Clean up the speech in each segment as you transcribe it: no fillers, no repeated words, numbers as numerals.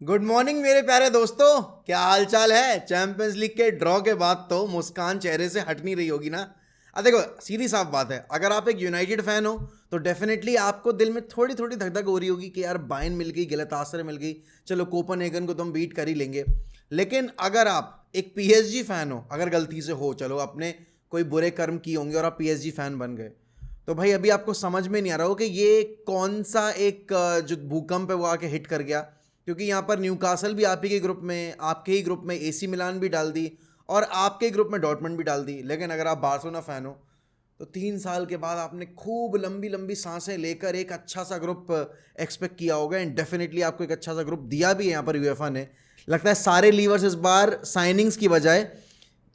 Good morning मेरे प्यारे दोस्तों। क्या हाल चाल है? चैंपियंस लीग के ड्रॉ के बाद तो मुस्कान चेहरे से हट नहीं रही होगी ना। देखो, सीधी साफ बात है, अगर आप एक यूनाइटेड फैन हो तो डेफिनेटली आपको दिल में थोड़ी थोड़ी धक धक हो रही होगी कि यार बायर्न मिल गई, गलतासराय मिल गई, चलो कोपनहेगन को तो हम बीट कर ही लेंगे। लेकिन अगर आप एक पीएसजी फैन हो, अगर गलती से हो, चलो अपने कोई बुरे कर्म किए होंगे और आप पीएसजी फैन बन गए, तो भाई अभी आपको समझ में नहीं आ रहा हो कि ये कौन सा एक जो भूकंप है वो आके हिट कर गया। क्योंकि यहाँ पर न्यूकासल भी आप ही के ग्रुप में, आपके ही ग्रुप में एसी मिलान भी डाल दी और आपके ग्रुप में डॉर्टमंड भी डाल दी। लेकिन अगर आप बार्सिलोना फैन हो तो 3 साल के बाद आपने खूब लंबी लंबी सांसें लेकर एक अच्छा सा ग्रुप एक्सपेक्ट किया होगा, एंड डेफिनेटली आपको एक अच्छा सा ग्रुप दिया भी है यहाँ पर यूएफए ने। लगता है सारे लीवर्स इस बार साइनिंग्स की बजाय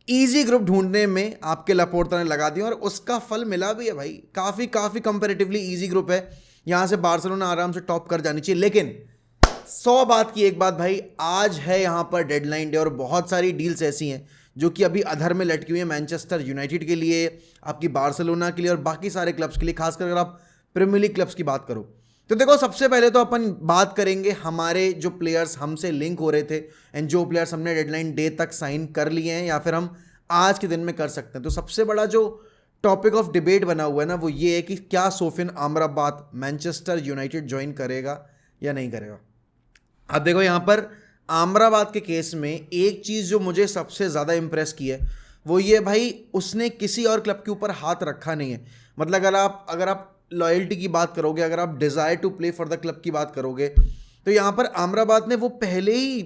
इजी ग्रुप ढूंढने में आपके लपोर्ता ने लगा दिया और उसका फल मिला भी है भाई। काफ़ी काफ़ी कंपेरेटिवली इजी ग्रुप है, यहाँ से बार्सिलोना आराम से टॉप कर जानी चाहिए। लेकिन 100 बात की एक बात भाई, आज है यहाँ पर डेडलाइन डे और बहुत सारी डील्स ऐसी हैं जो कि अभी अधर में लटकी हुई है, मैनचेस्टर यूनाइटेड के लिए, आपकी बार्सिलोना के लिए और बाकी सारे क्लब्स के लिए, खासकर अगर आप प्रीमियर लीग क्लब्स की बात करो। तो देखो, सबसे पहले तो अपन बात करेंगे हमारे जो प्लेयर्स हमसे लिंक हो रहे थे एंड जो प्लेयर्स हमने डेडलाइन डे तक साइन कर लिए हैं या फिर हम आज के दिन में कर सकते हैं। तो सबसे बड़ा जो टॉपिक ऑफ डिबेट बना हुआ है ना, वो ये है कि क्या सोफियन अमराबात मैनचेस्टर यूनाइटेड ज्वाइन करेगा या नहीं करेगा। अब देखो, यहाँ पर आमराबाद के केस में एक चीज़ जो मुझे सबसे ज़्यादा इंप्रेस की है वो ये भाई, उसने किसी और क्लब के ऊपर हाथ रखा नहीं है। मतलब अगर आप लॉयल्टी की बात करोगे, अगर आप desire to play for the club की बात करोगे, तो यहाँ पर आमराबाद ने वो पहले ही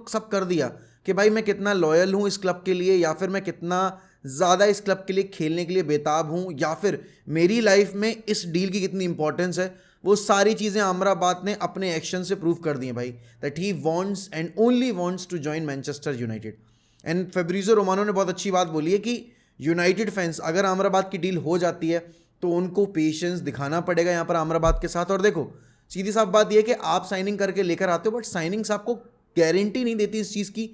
सब कर दिया कि भाई मैं कितना लॉयल हूँ इस क्लब के लिए, या फिर मैं कितना ज़्यादा इस क्लब के लिए खेलने के लिए बेताब हूँ, या फिर मेरी लाइफ में इस डील की कितनी इंपॉर्टेंस है। वो सारी चीज़ें अमराबाद ने अपने एक्शन से प्रूव कर दी हैं भाई, that he wants and only wants to join Manchester United. And Fabrizio Romano ने बहुत अच्छी बात बोली है कि यूनाइटेड फैंस, अगर अमराबाद की डील हो जाती है तो उनको पेशेंस दिखाना पड़ेगा यहाँ पर अमराबाद के साथ। और देखो, सीधी साफ बात यह है कि आप साइनिंग करके लेकर आते हो, बट साइनिंग्स आपको गारंटी नहीं देती इस चीज़ की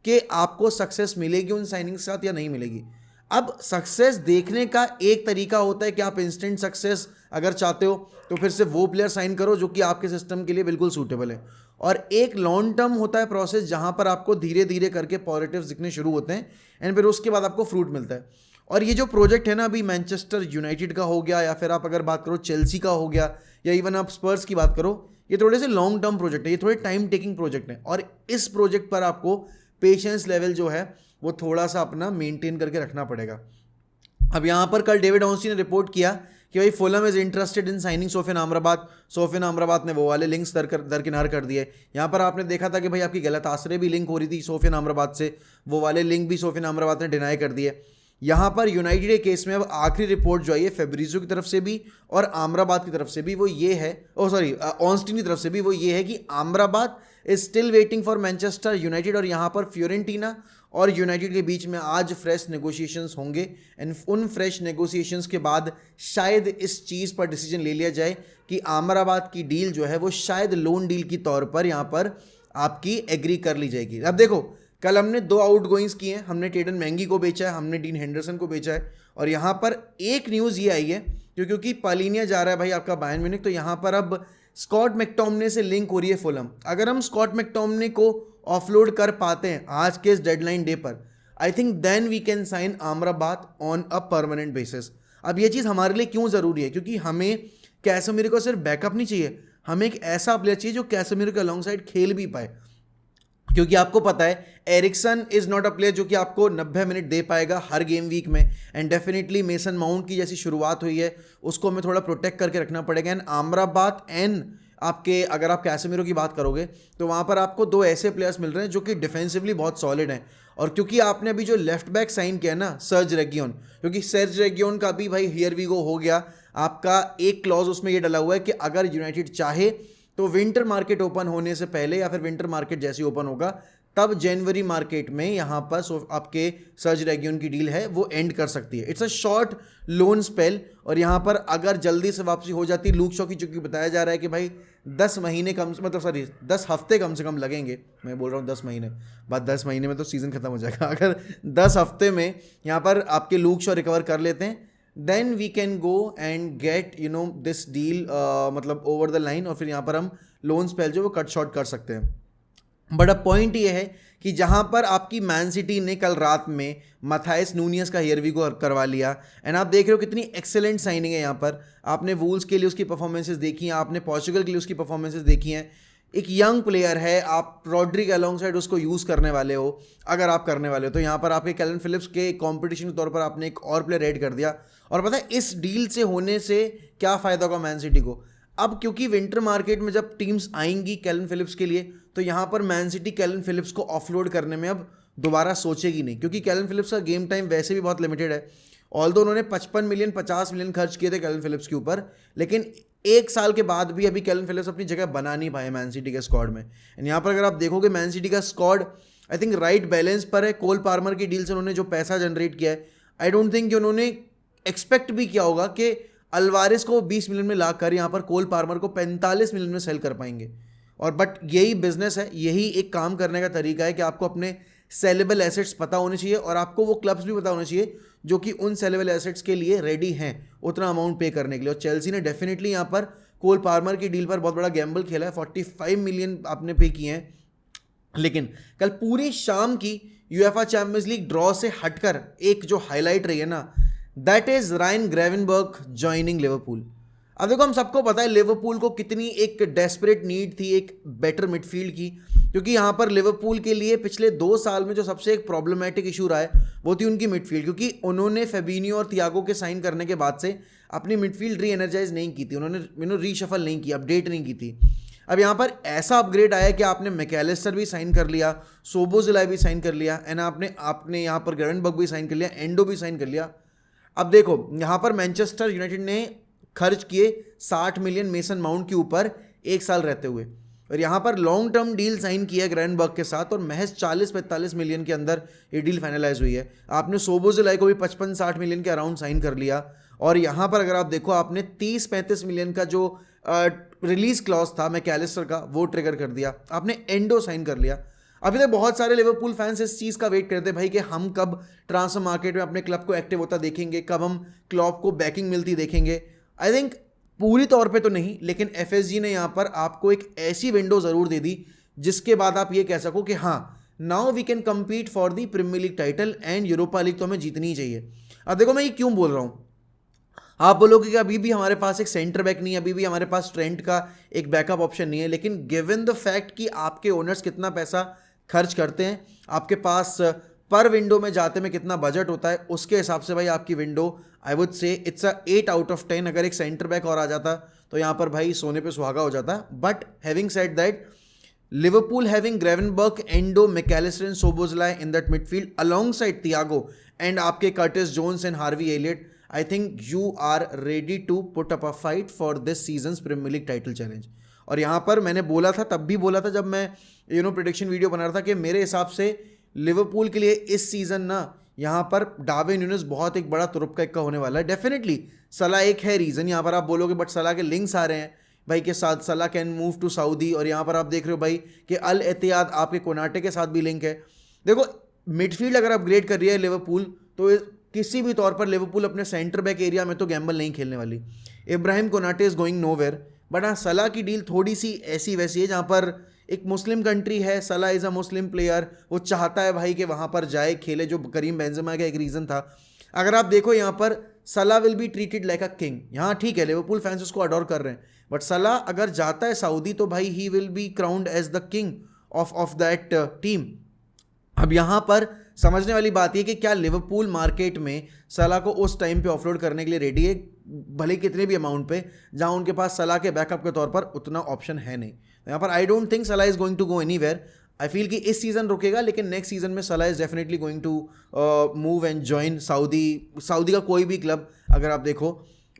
कि आपको सक्सेस मिलेगी उन साइनिंग के साथ या नहीं मिलेगी। अब सक्सेस देखने का एक तरीका होता है कि आप इंस्टेंट सक्सेस अगर चाहते हो तो फिर से वो प्लेयर साइन करो जो कि आपके सिस्टम के लिए बिल्कुल सूटेबल है, और एक लॉन्ग टर्म होता है प्रोसेस जहां पर आपको धीरे धीरे करके पॉजिटिव्स दिखने शुरू होते हैं एंड फिर उसके बाद आपको फ्रूट मिलता है। और ये जो प्रोजेक्ट है ना, अभी मैनचेस्टर यूनाइटेड का हो गया, या फिर आप अगर बात करो चेल्सी का हो गया, या इवन आप स्पर्स की बात करो, ये थोड़े से लॉन्ग टर्म प्रोजेक्ट है, ये थोड़े टाइम टेकिंग प्रोजेक्ट है, और इस प्रोजेक्ट पर आपको पेशेंस लेवल जो है वो थोड़ा सा अपना मेंटेन करके रखना पड़ेगा। अब यहाँ पर कल डेविड ऑन्स्टी ने रिपोर्ट किया कि भाई Fulham is interested in signing Sofyan Amrabat. Sofyan Amrabat ने वो वाले लिंक्स दरकिनार कर दिए। यहाँ पर आपने देखा था कि भाई आपकी गलतासराय भी लिंक हो रही थी सोफियन अमराबाद से, वो वाले लिंक भी सोफियन अमराबाद ने डिनाई कर दिए। यहाँ पर यूनाइटेड के केस में अब आखिरी रिपोर्ट जो आई है फेब्रिजो की तरफ से भी और अमराबाद की तरफ से भी, वो ये है, ऑन्स्टीन की तरफ से भी, वो ये है कि Amrabad is still waiting for Manchester United, और यहाँ पर फ्योरेंटीना और यूनाइटेड के बीच में आज फ्रेश नेगोशिएशंस होंगे एंड उन फ्रेश नेगोशिएशंस के बाद शायद इस चीज़ पर डिसीजन ले लिया जाए कि अमराबाद की डील जो है वो शायद लोन डील की तौर पर यहाँ पर आपकी एग्री कर ली जाएगी। अब देखो, कल हमने 2 आउट गोइंग्स किए हैं, हमने टेडन मैंगी को बेचा है, हमने डीन हेंडरसन को बेचा है, और यहाँ पर एक न्यूज़ ये आई है क्योंकि पालिनिया जा रहा है भाई आपका बायर्न म्यूनिख, तो यहाँ पर अब स्कॉट मैकटोमने से लिंक हो रही है फुलहम। अगर हम स्कॉट मैकटोमने को ऑफलोड कर पाते हैं आज के इस डेडलाइन डे पर, I think then we can sign Amrabat on a permanent basis. अब ये चीज़ हमारे लिए क्यों ज़रूरी है? क्योंकि हमें कैसेमीरो को सिर्फ बैकअप नहीं चाहिए, हमें एक ऐसा प्लेयर चाहिए जो कैसेमीरो के अलॉन्ग साइड खेल भी पाए। क्योंकि आपको पता है Eriksen is not a player जो कि आपको 90 मिनट दे पाएगा हर गेम वीक में, एंड डेफिनेटली मेसन माउंट की जैसी शुरुआत हुई है उसको हमें थोड़ा प्रोटेक्ट करके रखना पड़ेगा। एंड अमराबाद एंड आपके, अगर आप कैसेमीरो की बात करोगे तो वहाँ पर आपको 2 ऐसे प्लेयर्स मिल रहे हैं जो कि डिफेंसिवली बहुत सॉलिड हैं। और क्योंकि आपने अभी जो लेफ्ट बैक साइन किया ना सर्ज रेगियन, क्योंकि सर्ज रेगियन का भी भाई हियर वी गो हो गया, आपका एक क्लॉज उसमें ये डला हुआ है कि अगर यूनाइटेड चाहे तो विंटर मार्केट ओपन होने से पहले या फिर विंटर मार्केट जैसे ओपन होगा तब जनवरी मार्केट में यहाँ पर आपके सर्ज रेगियन की डील है वो एंड कर सकती है। It's a short loan spell, और यहाँ पर अगर जल्दी से वापसी हो जाती है, लूक शॉ की चूंकि बताया जा रहा है कि भाई 10 महीने कम, मतलब सॉरी 10 हफ्ते कम से कम लगेंगे, मैं बोल रहा हूँ 10 महीने बाद, 10 महीने में तो सीज़न खत्म हो जाएगा। अगर 10 हफ्ते में यहाँ पर आपके लूक शॉ रिकवर कर लेते हैं, then we can go and get this deal मतलब ओवर द लाइन, और फिर यहाँ पर हम लोन स्पेल जो वो कट शॉर्ट कर सकते हैं। बट अब पॉइंट ये है कि जहां पर आपकी मैन सिटी ने कल रात में मथाइस नूनियस का हियर वी गो करवा लिया, एंड आप देख रहे हो कितनी एक्सेलेंट साइनिंग है यहाँ पर। आपने वूल्स के लिए उसकी परफॉर्मेंसेस देखी हैं, आपने पोर्चुगल के लिए उसकी परफॉर्मेंसेस देखी हैं। एक यंग प्लेयर है, आप रॉड्री के अलॉन्ग साइड उसको यूज़ करने वाले हो, अगर आप करने वाले हो तो यहाँ पर आपके कैलन फिलिप्स के कंपटीशन के तौर पर आपने एक और प्लेयर ऐड कर दिया। और पता है इस डील से होने से क्या फ़ायदा होगा मैन सिटी को? अब क्योंकि विंटर मार्केट में जब टीम्स आएंगी कैलन फिलिप्स के लिए, तो यहाँ पर मैन सिटी कैलन फिलिप्स को ऑफलोड करने में अब दोबारा सोचेगी नहीं, क्योंकि कैलन फिलिप्स का गेम टाइम वैसे भी बहुत लिमिटेड है। ऑल्दो उन्होंने 55 मिलियन 50 मिलियन खर्च किए थे कैलन फिलिप्स के ऊपर, लेकिन एक साल के बाद भी अभी कैलन फिलिप्स अपनी जगह बना नहीं पाए मैन सिटी के स्क्वाड में। एंड यहाँ पर अगर आप देखोगे मैन सिटी का squad I think right balance पर है। कोल पार्मर की डील से उन्होंने जो पैसा जनरेट किया है, आई डोंट थिंक कि उन्होंने एक्सपेक्ट भी किया होगा कि अल्वारेस को 20 मिलियन में लाकर यहाँ पर कोल पार्मर को 45 मिलियन में सेल कर पाएंगे। और बट यही बिजनेस है, यही एक काम करने का तरीका है कि आपको अपने सेलेबल एसेट्स पता होने चाहिए और आपको वो क्लब्स भी पता होने चाहिए जो कि उन सेलेबल एसेट्स के लिए रेडी हैं उतना अमाउंट पे करने के लिए। और चेल्सी ने डेफिनेटली यहाँ पर कोल पार्मर की डील पर बहुत बड़ा गैम्बल खेला है, 45 मिलियन आपने पे किए हैं। लेकिन कल पूरी शाम की यूएफए चैंपियंस लीग ड्रॉ से हटकर एक जो हाईलाइट रही है ना, that is Ryan Gravenberch joining Liverpool. अब देखो हम सबको पता है लिवरपूल को कितनी एक डेस्परेट नीड थी एक बेटर मिडफील्ड की, क्योंकि यहाँ पर लिवरपूल के लिए पिछले 2 साल में जो सबसे एक प्रॉब्लमेटिक इशू रहा है वो थी उनकी मिडफील्ड, क्योंकि उन्होंने फेबिनियो और थियागो के साइन करने के बाद से अपनी मिडफील्ड री एनर्जाइज नहीं की थी, उन्होंने रीशफल नहीं की, अपडेट नहीं की थी। अब यहाँ पर ऐसा अपग्रेड आया कि आपने मैकएलिस्टर भी साइन कर लिया, सोबोज़लाई भी साइन कर लिया, एंड आपने यहाँ पर ग्रेवेनबर्ग भी साइन कर लिया, एंडो भी साइन कर लिया। अब देखो यहाँ पर मैनचेस्टर यूनाइटेड ने खर्च किए 60 मिलियन मेसन माउंट के ऊपर एक साल रहते हुए, और यहाँ पर लॉन्ग टर्म डील साइन किया है ग्रेवेनबर्ग के साथ, और महज 40-45 मिलियन के अंदर ये डील फाइनलाइज हुई है। आपने सोबोज़लाई को भी 55-60 मिलियन के अराउंड साइन कर लिया, और यहाँ पर अगर आप देखो आपने 30-35 मिलियन का जो रिलीज क्लॉज था मैकएलिस्टर का वो ट्रिगर कर दिया, आपने एंडो साइन कर लिया। अभी तक बहुत सारे लिवरपूल फैंस इस चीज़ का वेट करते हैं भाई कि हम कब ट्रांसफर मार्केट में अपने क्लब को एक्टिव होता देखेंगे, कब हम क्लॉप को बैकिंग मिलती देखेंगे। आई थिंक पूरी तौर पे तो नहीं, लेकिन एफएसजी ने यहाँ पर आपको एक ऐसी विंडो ज़रूर दे दी जिसके बाद आप ये कह सको कि हाँ now we can compete for the Premier League title, and Europa League तो हमें जीतनी ही चाहिए। अब देखो मैं ये क्यों बोल रहा हूँ, आप बोलोगे कि अभी भी हमारे पास एक सेंटर बैक नहीं है, अभी भी हमारे पास ट्रेंट का एक बैकअप ऑप्शन नहीं है, लेकिन गिवन द फैक्ट कि आपके ओनर्स कितना पैसा खर्च करते हैं, आपके पास पर विंडो में जाते में कितना बजट होता है, उसके हिसाब से भाई आपकी window I would say it's 8 out of 10। अगर एक सेंटर बैक और आ जाता तो यहाँ पर भाई सोने पे सुहागा हो जाता। But having said that, Liverpool having Gravenberch, Endo, Mac Allister and Szoboszlai in that midfield alongside Thiago and आपके Curtis Jones and Harvey Elliott, I think you are ready to put up a fight for this season's Premier League title challenge. और यहाँ पर मैंने बोला था, तब भी बोला था जब मैं प्रेडिक्शन वीडियो बना रहा था, कि मेरे हिसाब से लिवरपूल के लिए इस सीज़न ना यहाँ पर डार्विन न्यूनेस बहुत एक बड़ा तुरुप का इक्का होने वाला है। डेफिनेटली सलाह एक है रीज़न, यहाँ पर आप बोलोगे बट सलाह के लिंक्स आ रहे हैं भाई के साथ, सलाह कैन मूव टू सऊदी, और यहाँ पर आप देख रहे हो भाई कि अल इत्तेहाद आपके कोनाटे के साथ भी लिंक है। देखो मिडफील्ड अगर अपग्रेड कर रही है लिवरपूल, तो किसी भी तौर पर लिवरपूल अपने सेंटर बैक एरिया में तो गैम्बल नहीं खेलने वाली। Ibrahim Konate is going nowhere, but हाँ सलाह की डील थोड़ी सी ऐसी वैसी है, जहाँ पर एक मुस्लिम कंट्री है, सलाह इज़ अ मुस्लिम प्लेयर, वो चाहता है भाई कि वहाँ पर जाए खेले, जो करीम बेंजेमा का एक रीज़न था। अगर आप देखो यहाँ पर सलाह will be treated like a king. यहाँ ठीक है लिवरपूल फैंस उसको अडोर कर रहे हैं, बट सलाह अगर जाता है सऊदी तो भाई he will be crowned as the king of that team. अब यहाँ पर समझने वाली बात यह कि क्या लिवरपूल मार्केट में सलाह को उस टाइम पे ऑफलोड करने के लिए रेडी है, भले कितने भी अमाउंट पे, जहाँ उनके पास सलाह के बैकअप के तौर पर उतना ऑप्शन है नहीं। यहाँ पर I don't think Salah is going to go anywhere. I feel कि इस सीज़न रुकेगा, लेकिन नेक्स्ट सीज़न में Salah is definitely going to move and join Saudi का कोई भी क्लब अगर आप देखो।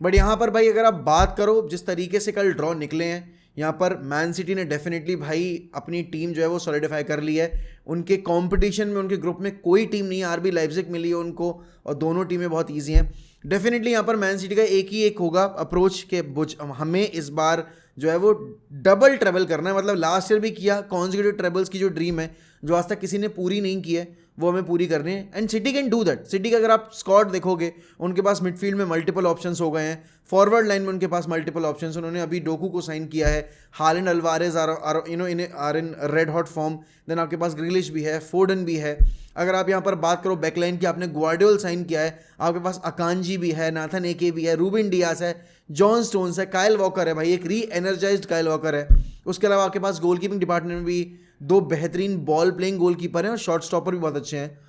बट यहाँ पर भाई अगर आप बात करो जिस तरीके से कल ड्रॉ निकले हैं, यहाँ पर मैन सिटी ने डेफिनेटली भाई अपनी टीम जो है वो सॉलिडिफाई कर ली है। उनके कंपटीशन में उनके ग्रुप में कोई टीम नहीं है, आरबी लाइप्जिग मिली है उनको, और दोनों टीमें बहुत ईजी हैं। डेफिनेटली यहाँ पर मैन सिटी का एक होगा अप्रोच के हमें इस बार जो है वो डबल ट्रेबल करना है। मतलब लास्ट ईयर भी किया, कॉन्जिक्यूटिव ट्रेबल्स की जो ड्रीम है जो आज तक किसी ने पूरी नहीं की है, वो हमें पूरी करनी है, and city can do that. City का अगर आप स्क्वाड देखोगे, उनके पास मिडफील्ड में मल्टीपल ऑप्शंस हो गए हैं, फॉरवर्ड लाइन में उनके पास मल्टीपल ऑप्शंस, उन्होंने अभी डोकू को साइन किया है, Haaland Alvarez are in red hot form, then आपके पास ग्रिलिश भी है, फोर्डन भी है। अगर आप यहाँ पर बात करो बैकलाइन की, आपने ग्वार्डियोल साइन किया है, आपके पास अकांजी भी है, नाथन एके भी है, रूबिन डियास है, जॉन स्टोन्स है, काइल वॉकर है, भाई एक री एनर्जाइज्ड काइल वॉकर है। उसके अलावा आपके पास गोलकीपिंग डिपार्टमेंट में भी 2 बेहतरीन बॉल प्लेइंग गोलकीपर हैं और शॉट स्टॉपर भी बहुत अच्छे हैं।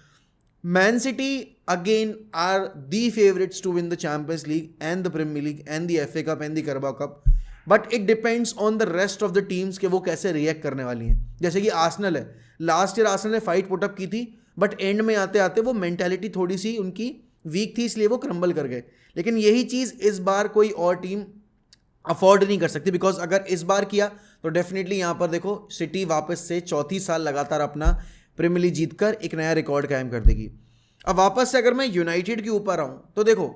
Man City again are the favourites to win the Champions League and the Premier League and the FA cup and the Carabao cup, but it depends on the rest of the teams के वो कैसे react करने वाली हैं। जैसे कि Arsenal है, last year Arsenal ने फाइट पुटअप की थी, बट एंड में आते आते वो मेंटालिटी थोड़ी सी उनकी वीक थी, इसलिए वो क्रम्बल कर गए। लेकिन यही चीज़ इस बार कोई और टीम अफोर्ड नहीं कर सकती, बिकॉज अगर इस बार किया तो डेफिनेटली यहाँ पर देखो सिटी वापस से 34 साल लगातार अपना प्रीमियर लीग जीतकर एक नया रिकॉर्ड कायम कर देगी। अब वापस से अगर मैं यूनाइटेड के ऊपर आऊँ तो देखो,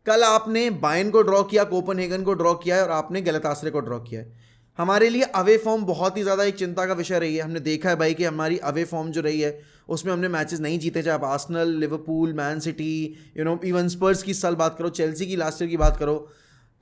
कल आपने बायर्न को ड्रॉ किया, कोपेनहेगन को ड्रॉ किया है और आपने गैलातासरे को ड्रॉ किया है। हमारे लिए अवे फॉर्म बहुत ही ज़्यादा एक चिंता का विषय रही है। हमने देखा है भाई कि हमारी अवे फॉर्म जो रही है उसमें हमने मैचेस नहीं जीते, चाहे आप Arsenal, Liverpool, Man City, even Spurs की इस साल बात करो, चेल्सी की लास्ट ईयर की बात करो।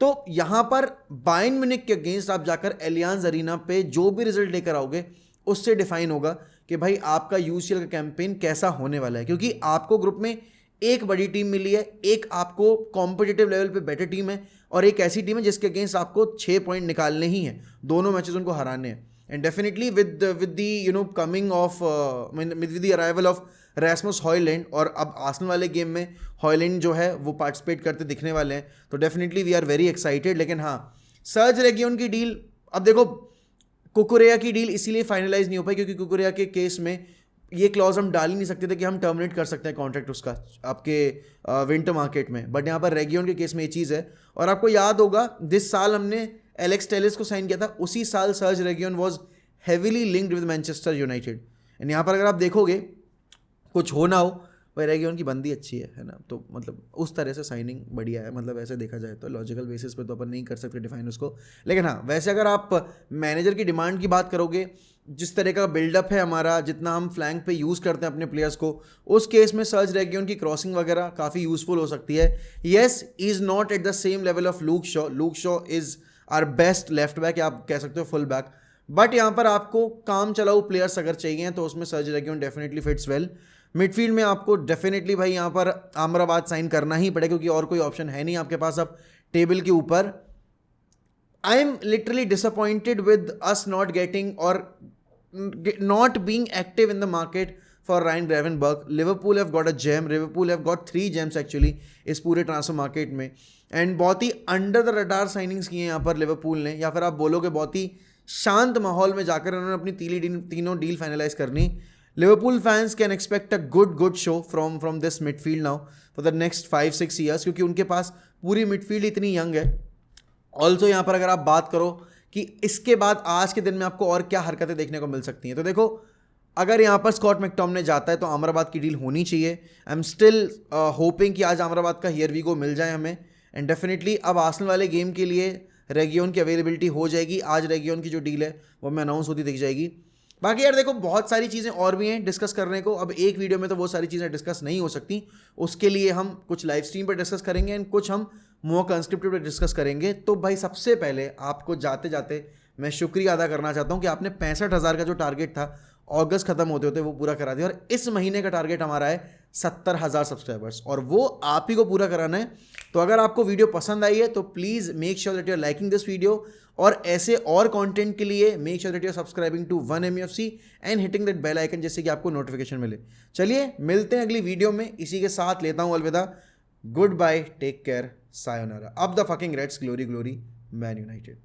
तो यहाँ पर बायर्न म्यूनिख के अगेंस्ट आप जाकर एलियांज अरीना पे जो भी रिजल्ट लेकर आओगे उससे डिफाइन होगा कि भाई आपका UCL का कैंपेन कैसा होने वाला है, क्योंकि आपको ग्रुप में एक बड़ी टीम मिली है, एक आपको कॉम्पिटिटिव लेवल पे बेटर टीम है और एक ऐसी टीम है जिसके अगेंस्ट आपको 6 पॉइंट निकालने ही हैं, दोनों मैचेस उनको हराने हैं। And definitely with the coming of with the arrival of Rasmus Højlund, और अब आर्सेनल वाले गेम में हॉयलैंड जो है वो पार्टिसिपेट करते दिखने वाले हैं, तो definitely we are very excited. लेकिन हाँ, सर्ज रेगियन की डील, अब देखो कुकुरेया की डील इसीलिए फाइनलाइज नहीं हो पाई क्योंकि कुकुरेया के केस में ये क्लॉज हम डाल ही नहीं सकते थे कि हम टर्मिनेट कर सकते हैं कॉन्ट्रैक्ट उसका आपके विंटर मार्केट में, बट यहाँ पर रेगियन के केस में ये चीज़ है। और आपको याद होगा जिस साल हमने एलेक्स टेलिस को साइन किया था उसी साल Sergio Reguilon was heavily linked with Manchester United. And यहाँ पर अगर आप देखोगे कुछ हो ना हो, भाई रेगियन की बंदी अच्छी है ना, तो मतलब उस तरह से साइनिंग बढ़िया है, मतलब ऐसे देखा जाए तो लॉजिकल बेसिस पे तो अपन नहीं कर सकते डिफाइन उसको। लेकिन हाँ, वैसे अगर आप मैनेजर की डिमांड की बात करोगे, जिस तरह का बिल्डअप है हमारा, जितना हम फ्लैंक पे यूज़ करते हैं अपने प्लेयर्स को, उस केस में सर्ज रेगियन की क्रॉसिंग वगैरह काफ़ी यूजफुल हो सकती है। Yes, is not at the same level of Luke Shaw, Luke Shaw is our best left back, या आप कह सकते हो फुल बैक, बट यहाँ पर आपको काम चलाऊ प्लेयर्स अगर चाहिए तो उसमें Sergio Reguilon definitely fits well. Midfield में आपको डेफिनेटली भाई यहाँ पर अमराबाद साइन करना ही पड़ेगा क्योंकि और कोई ऑप्शन है नहीं आपके पास अब टेबल के ऊपर। I am literally disappointed with us not getting और not being active in the market for Ryan Gravenberch. Liverpool have got a gem, Liverpool have got 3 gems actually इस पूरे ट्रांसफर मार्केट में, एंड बहुत ही under the radar signings किए हैं यहाँ पर लिवरपूल ने, या फिर आप बोलोगे बहुत ही शांत माहौल में जाकर उन्होंने अपनी तीनों डील फाइनलाइज करनी। Liverpool fans can expect a good show from this midfield now for the next 5-6 years, क्योंकि उनके पास पूरी मिडफील्ड इतनी यंग है। ऑल्सो यहाँ पर अगर आप बात करो कि इसके बाद आज के दिन में आपको और क्या हरकतें देखने को मिल सकती हैं, तो देखो अगर यहाँ पर स्कॉट मैकटोमने जाता है तो अमराबाद की डील होनी चाहिए। आई एम स्टिल होपिंग कि आज अमराबाद का हियर वी गो मिल जाए हमें, एंड डेफिनेटली अब आर्सेनल वाले गेम के लिए रेगियन की अवेलेबिलिटी हो जाएगी। आज रेगियन की जो डील है वो हमें अनाउंस होती दिख जाएगी। बाकी यार देखो बहुत सारी चीज़ें और भी हैं डिस्कस करने को, अब एक वीडियो में तो वो सारी चीज़ें डिस्कस नहीं हो सकती, उसके लिए हम कुछ लाइव स्ट्रीम पर डिस्कस करेंगे एंड कुछ हम मोक अनस्क्रिप्टेड पर डिस्कस करेंगे। तो भाई सबसे पहले आपको जाते जाते मैं शुक्रिया अदा करना चाहता हूँ कि आपने 65,000 का जो टारगेट था अगस्त खत्म होते होते वो पूरा करा दिया, और इस महीने का टारगेट हमारा है 70,000 सब्सक्राइबर्स, और वो आप ही को पूरा कराना है। तो अगर आपको वीडियो पसंद आई है तो please make sure that you are liking this video, और ऐसे और कंटेंट के लिए make sure that you are subscribing to 1MUFC and hitting that bell icon, जिससे कि आपको नोटिफिकेशन मिले। चलिए मिलते हैं अगली वीडियो में, इसी के साथ लेता हूँ अलविदा, good bye, take care, sayonara. अब the fucking Reds, glory glory, Man United.